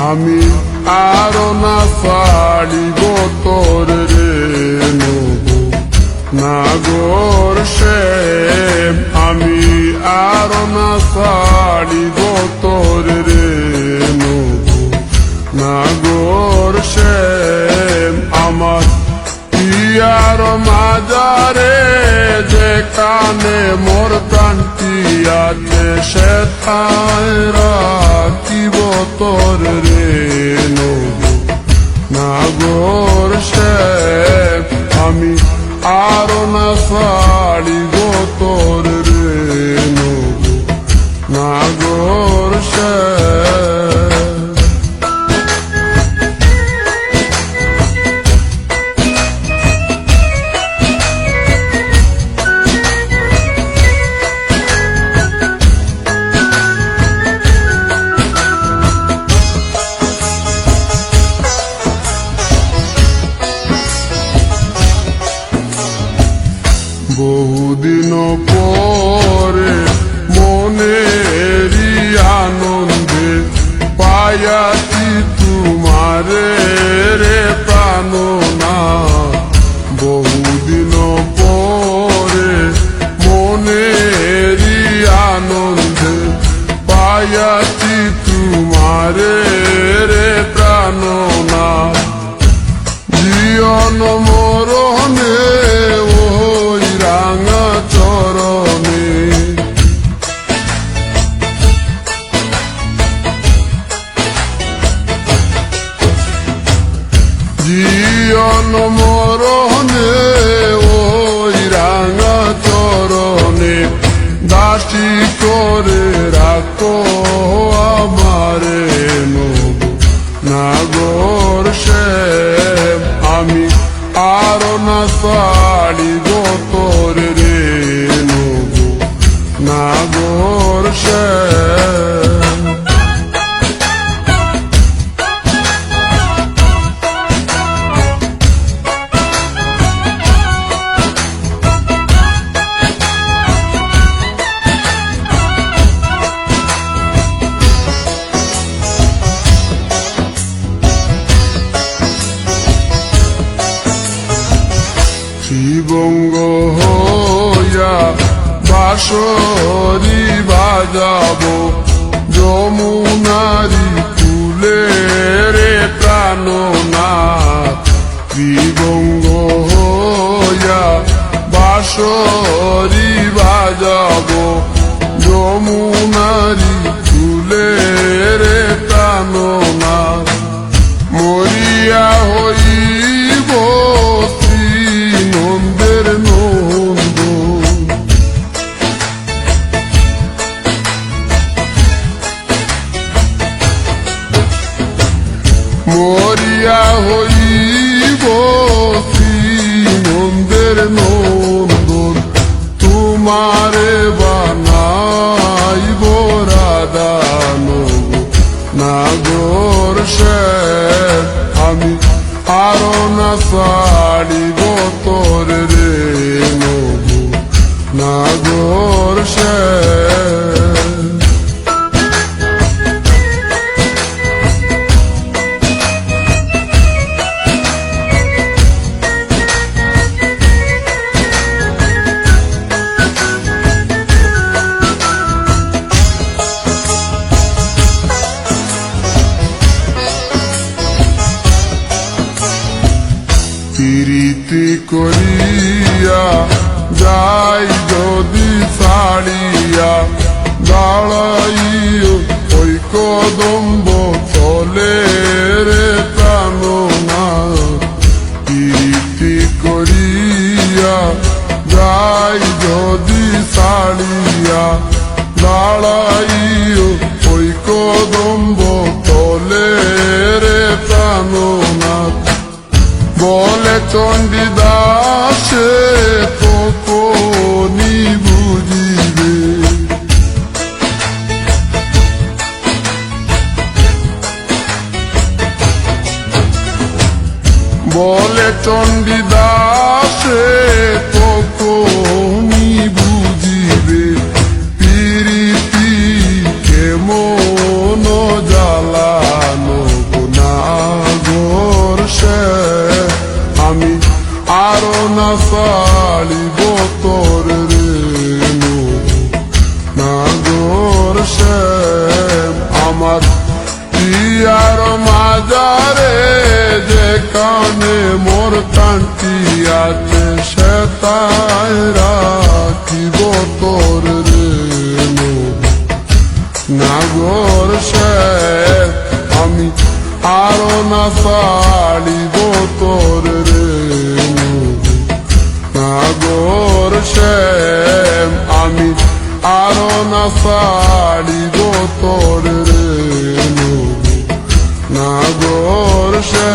আমি আরো না ছাড়িব তোর রে নবু নাগর শ্যাম আমি আরো না ছাড়িব তোর রে নবু নাগর শ্যাম আমার পিয়ার মাজারে যেখানে মোর প্রান্তি আছে সেথায় রাখিব তোর রে নবু নাগর শ্যাম আমি আরো না ছাড়িব তোর রে নবু নাগর শ্যাম বহুদিন পরে মনেরই আনন্দে পায়াছি তোমারে রে প্রাণনা বহুদিন পরে মনেরই আনন্দে পায়াছি তোমারে রে প্রাণনা জীবন মরণে জীবন মরণে ওই রাঙা চরণে দাসী করে রাখো আমারে নবু নাগর শ্যাম আমি আরো না ছাড়িব তোর রে নবু নাগর শ্যাম শিবঙ্গ হইয়া বাঁশরি বাজাবো যমুনারি কুলে রে প্রাণনাথ শিবঙ্গ হইয়া বাঁশরি বাজাবো যমুনারি কুলে রে প্রাণনাথ মরিয়া হইব নন্দের নন্দ মরিয়া হইব নন্দের নন্দন তোমারে বানাইব রাধা নবু নাগর শ্যাম আমি আরো না ছাড়িব তোর রে নবু নাগর শ্যাম প্রীতি করিয়া যাই যদি ছাড়িয়া দাঁড়াইও ওই কদম্ব তলে রে প্রাণনা প্রীতি করিয়া যাই যদি ছাড়িয়া দাঁড়াইও ওই কদম্ব তলে রে প্রাণনা বলে চণ্ডীদাসে তখনই বুঝিবে বলে চণ্ডীদাসে তখনই বুঝিবে প্রীতি কেমন জ্বালানো প্রাণে মোর কান্তি আছে সে তাই রাখিব তোর রে নাগর সে আমি আরো না ছাড়িব তোর রে নাগর সে আমি আরো না ছাড়িব তোর রে নাগর সে